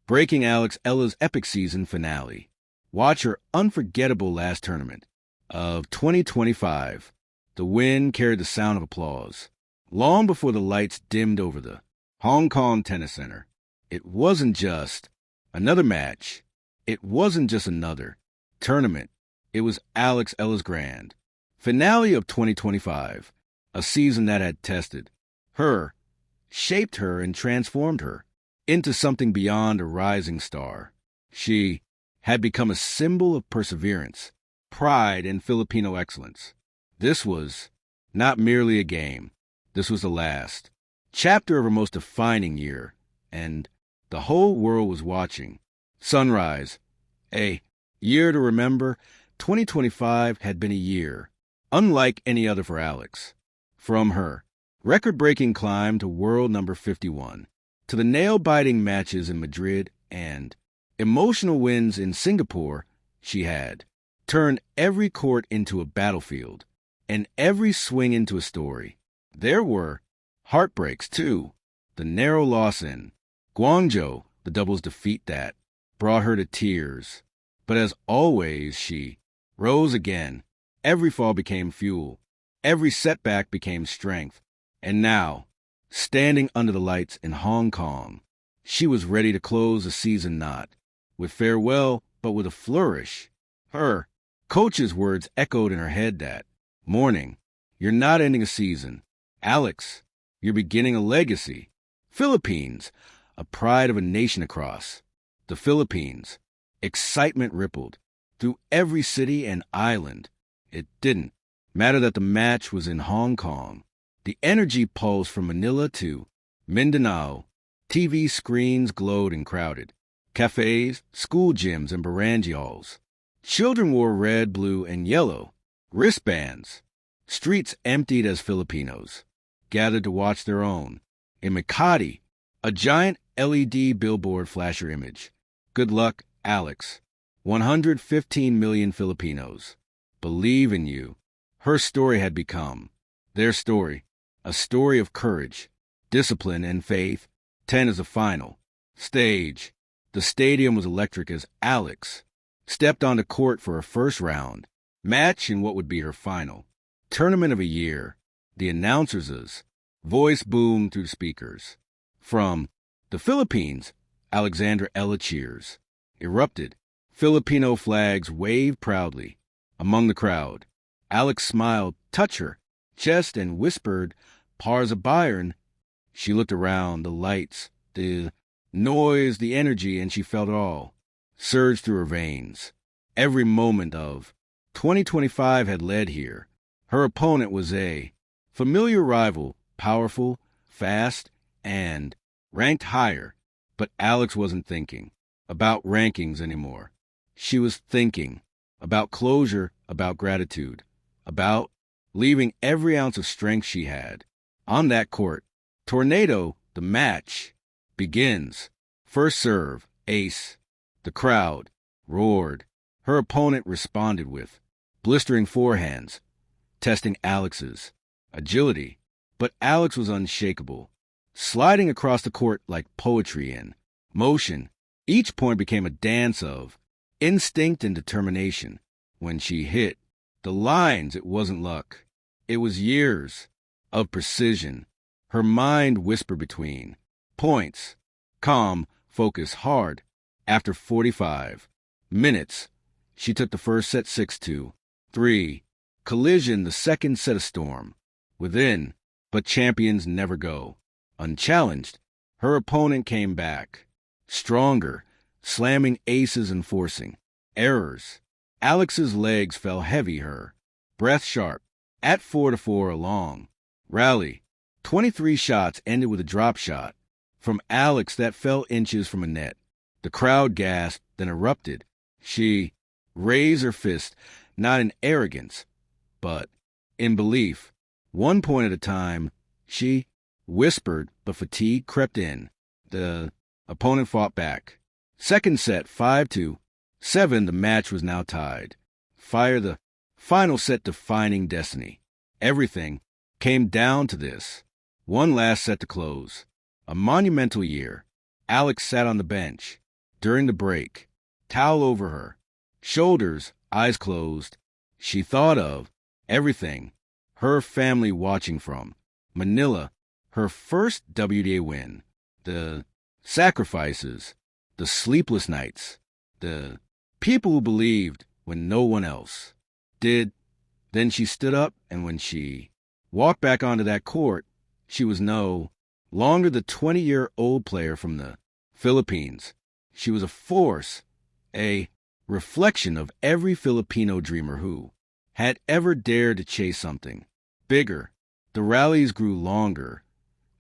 breaking Eala's epic season finale. Watch her unforgettable last tournament of 2025. The win carried the sound of applause. Long before the lights dimmed over the Hong Kong Tennis Center, it wasn't just another match. It wasn't just another tournament. It was Eala's grand finale of 2025, a season that had tested her, shaped her, and transformed her into something beyond a rising star. She had become a symbol of perseverance, pride, and Filipino excellence. This was not merely a game. This was the last chapter of her most defining year, and the whole world was watching. Sunrise, a year to remember. 2025 had been a year unlike any other for Alex. From her record-breaking climb to world number 51, to the nail-biting matches in Madrid and emotional wins in Singapore, she had turned every court into a battlefield and every swing into a story. There were heartbreaks, too. The narrow loss in Guangzhou, the doubles defeat that brought her to tears. But as always, she rose again. Every fall became fuel. Every setback became strength. And now, standing under the lights in Hong Kong, she was ready to close the season not with farewell, but with a flourish. Her coach's words echoed in her head that morning. You're not ending a season, Alex. You're beginning a legacy. Philippines, a pride of a nation across the Philippines. Excitement rippled through every city and island. It didn't matter that the match was in Hong Kong. The energy pulsed from Manila to Mindanao. TV screens glowed and crowded. Cafes, school gyms, and barangay halls. Children wore red, blue, and yellow wristbands. Streets emptied as Filipinos gathered to watch their own. In Makati, a giant LED billboard flashed her image. Good luck, Alex. 115 million Filipinos believe in you. Her story had become their story, a story of courage, discipline, and faith. 10 is the final stage. The stadium was electric as Alex stepped onto court for her first round match in what would be her final tournament of a year. The announcer's voice boomed through the speakers. From the Philippines, Alexandra Ella cheers erupted. Filipino flags waved proudly among the crowd. Alex smiled, touched her chest, and whispered, "Parza Bayern." She looked around, the lights, the noise, the energy, and she felt it all surge through her veins. Every moment of 2025 had led here. Her opponent was a familiar rival, powerful, fast, and ranked higher. But Alex wasn't thinking about rankings anymore. She was thinking about closure, about gratitude, about leaving every ounce of strength she had on that court. Tornado, the match begins. First serve, ace. The crowd roared. Her opponent responded with blistering forehands, testing Alex's agility. But Alex was unshakable, sliding across the court like poetry in motion. Each point became a dance of instinct and determination. When she hit the lines, it wasn't luck. It was years of precision. Her mind whispered between points. Calm, focus, hard. After 45 minutes, she took the first set 6-2. 3. Collision, the second set a storm. Within, but champions never go unchallenged. Her opponent came back, stronger, slamming aces and forcing errors. Alex's legs fell heavy, her breath sharp. At 4-4, a long rally. 23 shots ended with a drop shot from Alex that fell inches from a net. The crowd gasped, then erupted. She raised her fist, not in arrogance, but in belief. 1 point at a time, she whispered, but fatigue crept in. The opponent fought back. Second set, 5-7. The match was now tied. Fire the final set defining destiny. Everything came down to this. One last set to close. A monumental year. Alex sat on the bench, during the break, towel over her, shoulders, eyes closed. She thought of everything, her family watching from Manila, her first WDA win, the sacrifices, the sleepless nights, the people who believed when no one else did. Then she stood up, and when she walked back onto that court, she was no longer the 20-year-old player from the Philippines. She was a force, a reflection of every Filipino dreamer who had ever dared to chase something bigger. The rallies grew longer,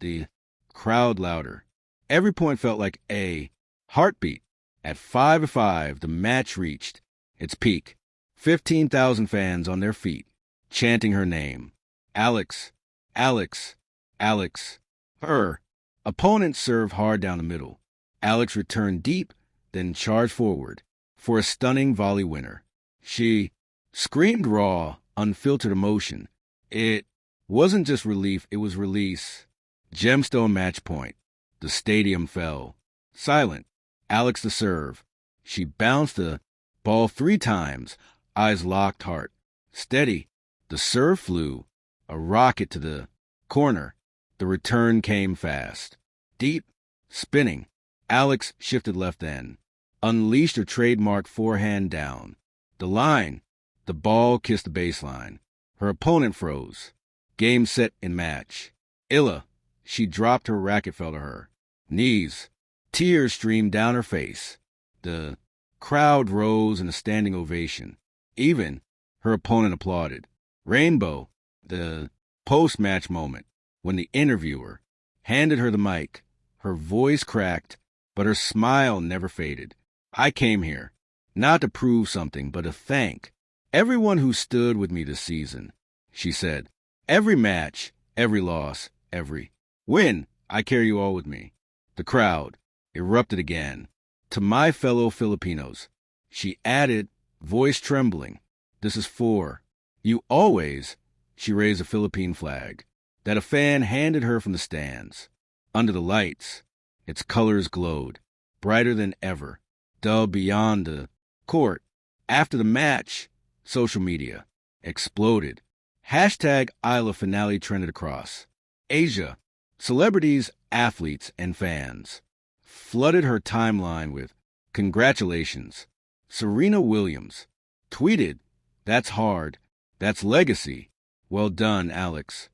the crowd louder. Every point felt like a heartbeat. At 5-5, the match reached its peak. 15,000 fans on their feet, chanting her name. Alex, Alex, Alex. Her opponent served hard down the middle. Alex returned deep, then charged forward for a stunning volley winner. She screamed raw, unfiltered emotion. It wasn't just relief, it was release. Gemstone match point. The stadium fell. Silent. Alex the serve. She bounced the ball 3 times, eyes locked, heart steady. The serve flew, a rocket to the corner. The return came fast. Deep, spinning. Alex shifted left end, unleashed her trademark forehand down. The line. The ball kissed the baseline. Her opponent froze. Game, set, and match. Eala. She dropped her racket, fell to her knees. Tears streamed down her face. The crowd rose in a standing ovation. Even her opponent applauded. Rainbow. The post-match moment, when the interviewer handed her the mic. Her voice cracked, but her smile never faded. I came here, not to prove something, but to thank everyone who stood with me this season, she said. Every match, every loss, every win, I carry you all with me. The crowd erupted again. To my fellow Filipinos, she added, voice trembling, this is for you always. She raised a Philippine flag that a fan handed her from the stands. Under the lights, its colors glowed, brighter than ever, dull beyond the court. After the match, social media exploded. Hashtag Eala finale trended across Asia. Celebrities, athletes, and fans flooded her timeline with congratulations. Serena Williams tweeted, that's hard, that's legacy. Well done, Alex.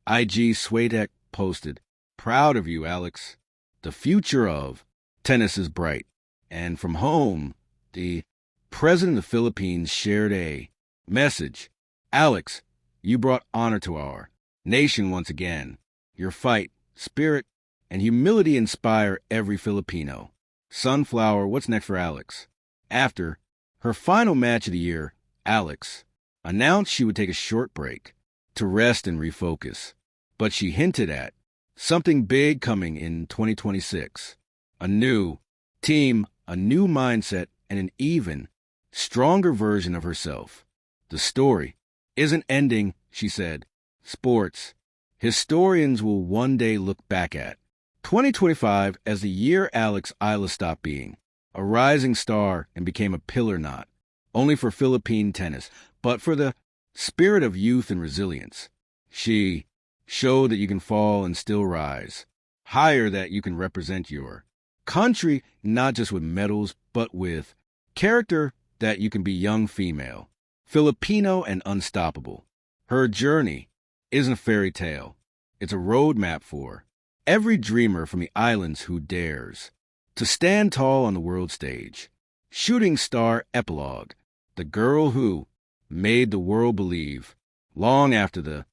IG Swiatek posted, proud of you, Alex. The future of tennis is bright. And from home, the president of the Philippines shared a message. Alex, you brought honor to our nation once again. Your fight, spirit, and humility inspire every Filipino. Sunflower, what's next for Alex? After her final match of the year, Alex announced she would take a short break to rest and refocus. But she hinted at something big coming in 2026. A new team, a new mindset, and an even stronger version of herself. The story isn't ending, she said. Sports historians will one day look back at 2025 as the year Alex Eala stopped being a rising star and became a pillar not only for Philippine tennis, but for the spirit of youth and resilience. She showed that you can fall and still rise, higher, that you can represent your country not just with medals, but with character, that you can be young female, Filipino, and unstoppable. Her journey isn't a fairy tale. It's a roadmap for every dreamer from the islands who dares to stand tall on the world stage. Shooting star epilogue, the girl who made the world believe. Long after the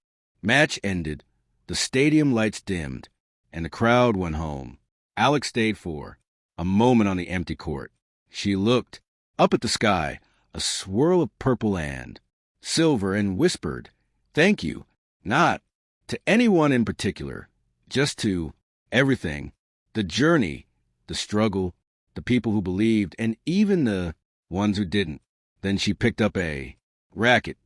match ended, the stadium lights dimmed, and the crowd went home. Alex stayed for a moment on the empty court. She looked up at the sky, a swirl of purple and silver, and whispered, thank you, not to anyone in particular, just to everything, the journey, the struggle, the people who believed, and even the ones who didn't. Then she picked up a racket,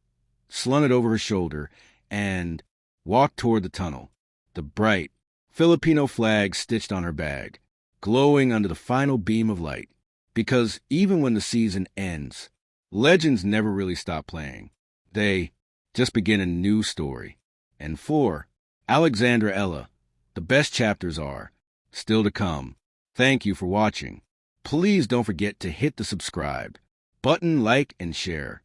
slung it over her shoulder, and walked toward the tunnel, the bright Filipino flag stitched on her bag, glowing under the final beam of light. Because even when the season ends, legends never really stop playing. They just begin a new story. And 4, Alexandra Ella, the best chapters are still to come. Thank you for watching. Please don't forget to hit the subscribe button, like, and share.